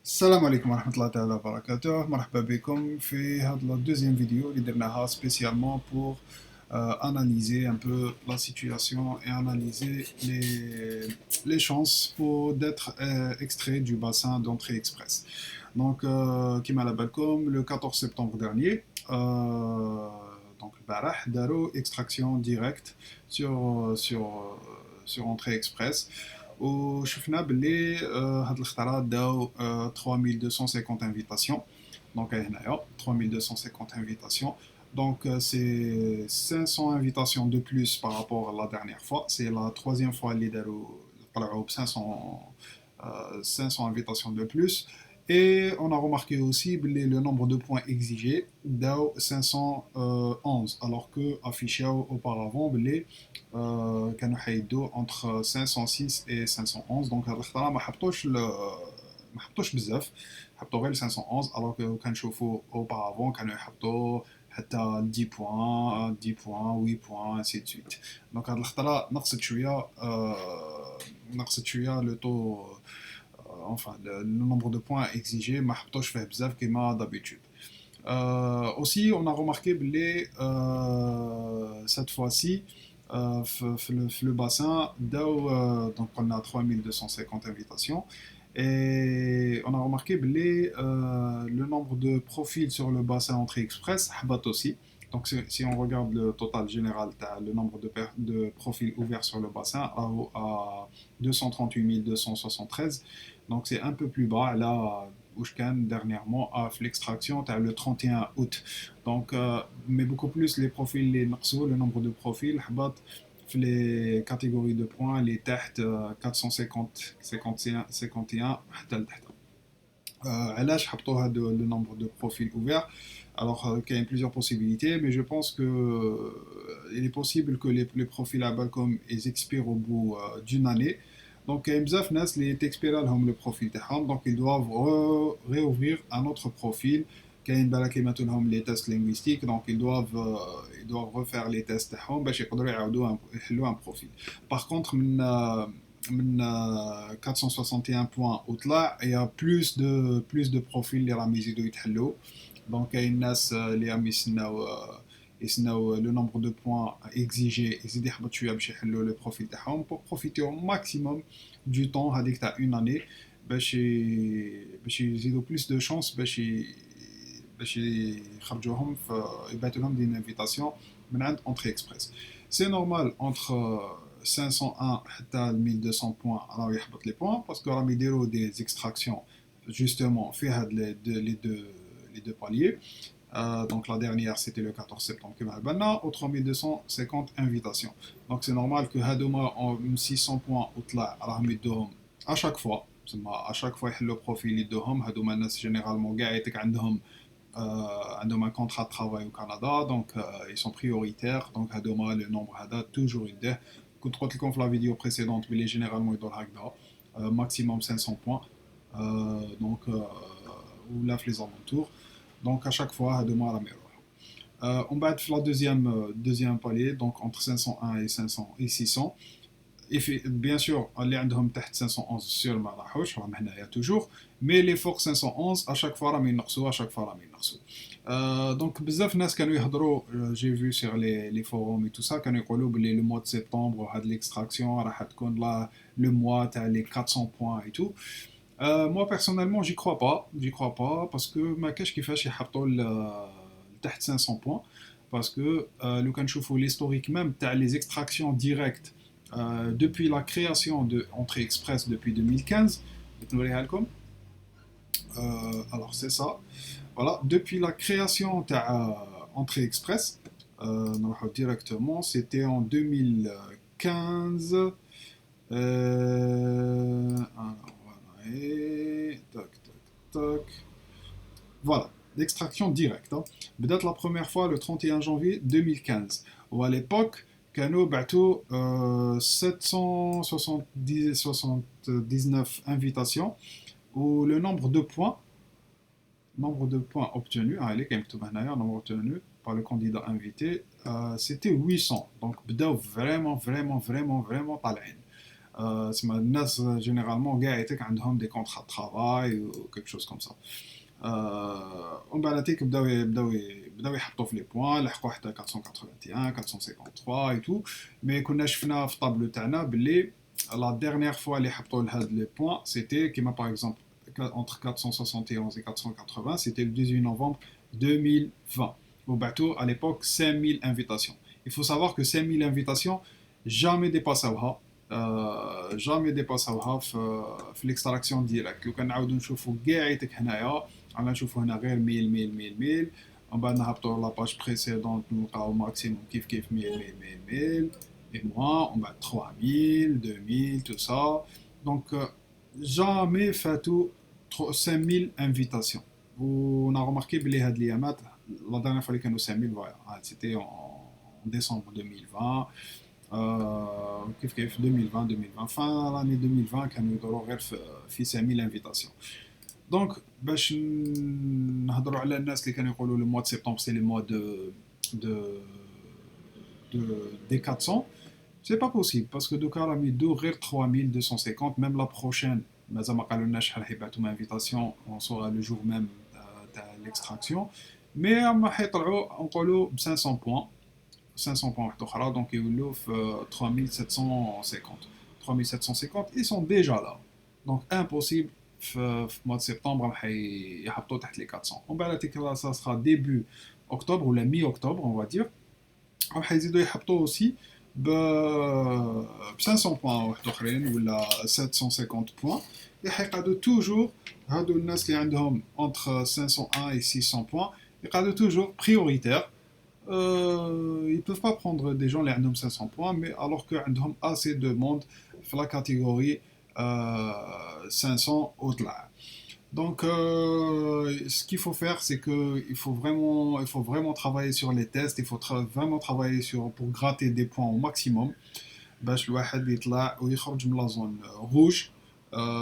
السلام عليكم ورحمة الله تعالى وبركاته. مرحبا بكم في هذا الدوزيام فيديو اللي درناها spécialement pour analyser un peu la situation et analyser les chances pour d'être extrait du bassin d'entrée express. Donc, كما على بالكم le 14 septembre dernier, donc البارح داروا extraction directe sur entrée express. وشفنا باللي هاد الاختراع داو 3250 invitation. Donc هنايا 3250 invitation. Donc c'est 500 invitations de plus par rapport à la dernière fois. C'est la troisième fois اللي داروا طلعوا ب 500 invitations de plus. Et on a remarqué aussi que le nombre de points exigés داو 511 alors que affiché auparavant كانوا حيدوا entre 506 et 511. Donc هذا الاختراع ما حبطوش بزاف، حبطوا غير 511 alors que كنشوفوا auparavant كانوا يحبطوا حتى 10 points 10 points 8 points ainsi de suite. Donc هذا الاختراع نقصت شويه لو طو enfin le nombre de points exigés ما حبطوش فيه بزاف كما d'habitude. Aussi, on a remarqué que cette fois-ci, le bassin, donc on a 3250 invitations, et on a remarqué que le nombre de profils sur le bassin entrée express bat aussi. Donc si on regarde le total général, le nombre de profils ouverts sur le bassin à 238 273. Donc c'est un peu plus bas. Là, Ushkan dernièrement a fait l'extraction le 31 août. Donc, mais beaucoup plus les profils, les morceaux, le nombre de profils, les catégories de points, les têtes 450, 51, 51, علاش حطوا هذا le nombre de profils ouverts. Alors, il y a plusieurs possibilités, mais je pense que il est possible que les profils à Balcom ils expirent au bout d'une année. Donc, il y a بزاف ناس اللي تكسبيرا لهم le profil تاعهم, donc ils doivent réouvrir un autre profil. كاين بالك يماتوا لهم les tests linguistiques, donc ils doivent refaire les tests تاعهم باش يقدروا يعاودوا يحلوا un profil. Par contre, من 461 points au-delà, il y a plus de profils اللي راهم يزيدوا يتحلوا. Donc كاين الناس اللي راهم يسناو le nombre de points exigés يزيد يحبط شويه باش يحلوا le profil تاعهم pour profiter au maximum du temps هذيك تاع une année باش يزيدوا plus de chance باش يخرجوهم يبعثوا لهم دي invitation من عند entrée express. C'est normal entre 501 حتى 1200 points راهو يحبط les points parce que راهم يديروا des extractions justement في هاد les deux paliers. Donc la dernière c'était le 14 septembre que Malbana, au 3250 invitations. Donc c'est normal que Hadouma en 600 points au-delà à chaque fois. À chaque fois le profil يدوهم هادوما الناس généralement كاع يعطيك عندهم un contrat de travail au Canada, donc ils sont prioritaires. Donc هادوما le nombre هذا toujours يديه. كنت قلت لكم في la vidéo précédente بلي généralement يدور هكذا maximum 500 points. Donc ou là les alentours. Donc à chaque fois, هادوما راهم يروحوا. On va faire la deuxième palier, donc entre 501 et 500 et 600. Et bien sûr, اللي عندهم تحت 511 sur ما راحوش راهم هنايا toujours. Mais les forts 511 à chaque fois راهم ينقصوا, à chaque fois راهم ينقصوا. Donc بزاف ناس كانوا يهضروا, j'ai vu sur les forums et tout ça, كانوا يقولوا بلي le mois de septembre هاد l'extraction راح تكون là le mois تاع les 400 points et tout. Moi personnellement j'y crois pas parce que ma cache qui fait chez Haptol تحت 500 points parce que le كنشوفوا l'historique même t'as les extractions directes depuis la création de Entrée Express depuis 2015. Alors c'est ça, voilà, depuis la création de Entrée Express directement c'était en 2015. Et tac, tac, tac. Voilà, l'extraction directe. Peut-être la première fois le 31 janvier 2015. Ou à l'époque, Kano Bateau 779 invitations. Où le nombre de points obtenus, allez, nombre obtenu par le candidat invité, c'était 800. Donc, vraiment, vraiment, vraiment, vraiment, talent. C'est ma الناس généralement كاع يعطيك عندهم des contrats de travail ou quelque chose comme ça. ومن بعد تيك بداو يحطوا في لي بوان لحقوا حتى 481 453 اي تو. مي كنا شفنا في الطابلو تاعنا باللي لا ديرنيير فوا اللي حطوا لهاد لي بوان سيتي كيما باغ اكزومبل entre 471 et 480, c'était le 18 novembre 2020. وبعثوا à l'époque 5000 invitations. Il faut savoir que 5000 invitations jamais dépassaوها jamais dépassaوها في l'extraction directe. لو كان نعاودو نشوفو كاع يتك هنايا على نشوفو هنا غير 1000 1000 ومن بعد نهبطو لاباج بريسيدونت نلقاو ماكسيموم كيف 1000 et moins, on va 3000, 2000, tout ça. Donc, jamais fait tout 5000 invitations. On a remarqué que la dernière fois que nous 5000, voilà, c'était en décembre 2020. كيف 2020 fin l'année 2020 كانوا يدوروا غير في 5000 invitations. Donc باش نهضروا على الناس اللي كانوا يقولوا le mois de septembre c'est le mois de des 400, c'est pas possible parce que دوكا راه يدو غير 3250. même la prochaine مازال ما قالولناش شحال حيبعثوا من invitation, on saura le jour même تاع l'extraction. mais راهم حيطلعوا نقولوا ب 500 points 500 points واحدة أخرى, donc يولوا في 3750. Ils sont déjà là. Donc impossible في mois de septembre راح يحطوا تحت les 400. On va la ça sera début octobre ou la mi-octobre on va dire. راح يزيدوا يحطوا aussi ب 500 points واحد اخرين ولا 750 points. يقعدوا toujours هادو الناس اللي عندهم entre 501 et 600 points يقعدوا toujours prioritaires. Ils peuvent pas prendre des gens qui ont 500 points, mais alors qu'ils ont assez de monde dans la catégorie 500 au-delà. Donc, ce qu'il faut faire, c'est qu'il faut vraiment travailler sur les tests, il faut vraiment travailler pour gratter des points au maximum. باش الواحد يطلع ويخرج من لا زون روج.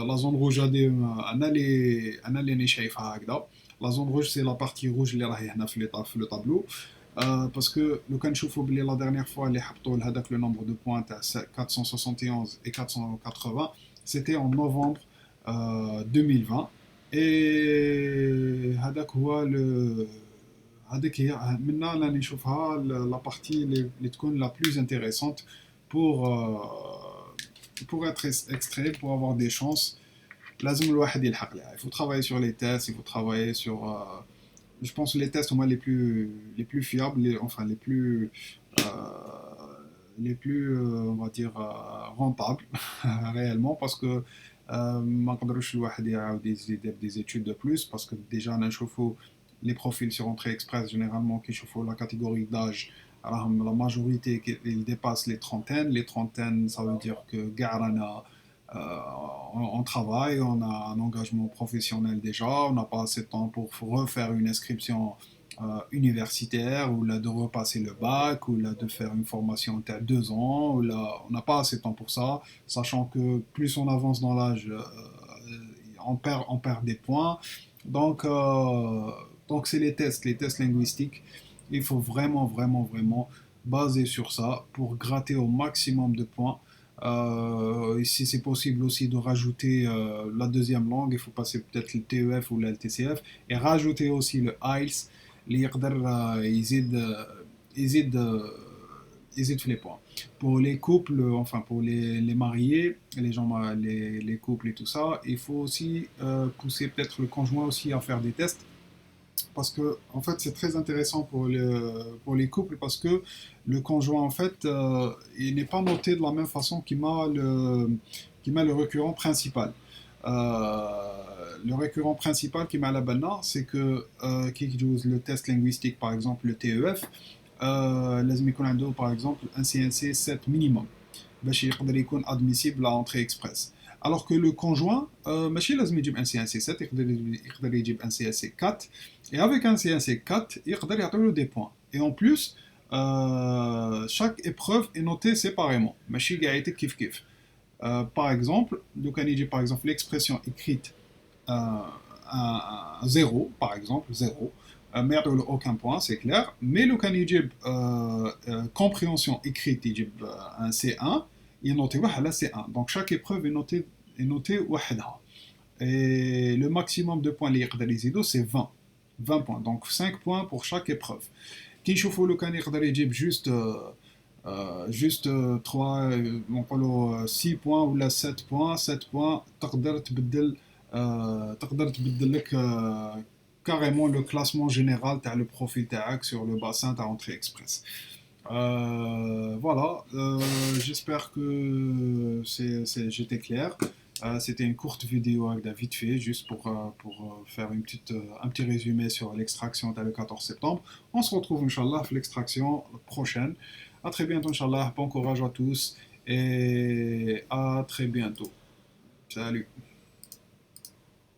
لا زون روج هذه انا اللي راني شايفها هكذا. لا زون روج سي لا بارتي روج اللي راهي هنا في لو طابلو. Parce que لو كنشوفوا بلي لا dernière fois اللي حطوا لهذاك لو nombre de points تاع 471 et 480 c'était en novembre 2020. et هذاك هو هذيك هي منا راني نشوفها لا بارتي اللي تكون la plus intéressante pour être extrait, pour avoir des chances. لازم الواحد يلحق لها. Il faut travailler sur les tests, il faut travailler sur je pense les tests moi les plus fiables, enfin les plus on va dire rentables réellement, parce que ما نقدروش الواحد يعاود يزيد des études de plus, parce que déjà نشوفوا les profils sur entrée express généralement qui chauffent la catégorie d'âge. Alors, la majorité ils dépassent les trentaines. Les trentaines, ça veut dire que Garana, on travaille, on a un engagement professionnel déjà, on n'a pas assez de temps pour refaire une inscription universitaire, ou là de repasser le bac, ou là de faire une formation de 2 ans, ou là on n'a pas assez de temps pour ça, sachant que plus on avance dans l'âge, on perd des points. Donc c'est les tests linguistiques. Il faut vraiment baser sur ça pour gratter au maximum de points. Si c'est possible aussi de rajouter la deuxième langue, il faut passer peut-être le TEF ou le LTCF, et rajouter aussi le IELTS, اللي يقدر يزيد في les points. Pour les couples, enfin pour les mariés, les gens, les couples et tout ça, il faut aussi pousser peut-être le conjoint aussi à faire des tests. Parce que en fait c'est très intéressant pour les couples, parce que le conjoint en fait il n'est pas noté de la même façon qu'il met le récurrent principal. Le récurrent principal qui m'a la banna, c'est que qui joue le test linguistique par exemple le TEF, لازم يكون عنده par exemple un CNC 7 minimum باش يقدر يكون admissible à entrée express. Alors que le conjoint ماشي لازم يجيب un CNC 7, يقدر يجيب un CNC 4, et avec un CNC 4 يقدر يعطيو des points. Et en plus chaque épreuve est notée séparément, ماشي كاع يعطيك كيف. Par exemple, par exemple l'expression écrite un 0, par exemple 0, mais aucun point, c'est clair. Mais le compréhension écrite, un C1, il est noté واحد, là c'est 1. Donc chaque épreuve est notée وحدها. Et le maximum de points اللي يقدر يزيدو c'est 20. 20 points. Donc 5 points pour chaque épreuve. كي نشوفوا لو كان يقدر يجيب juste 3 نقولوا 6 points ولا 7 points 7 points تقدر تبدل لك carrément le classement général تاع le profil تاعك sur le bassin تاع entrée express. Voilà, j'espère que j'étais clair. C'était une courte vidéo avec David fait, juste pour faire un petit résumé sur l'extraction le 14 septembre. On se retrouve, Inch'Allah, pour l'extraction prochaine. À très bientôt, Inch'Allah. Bon courage à tous et à très bientôt. Salut.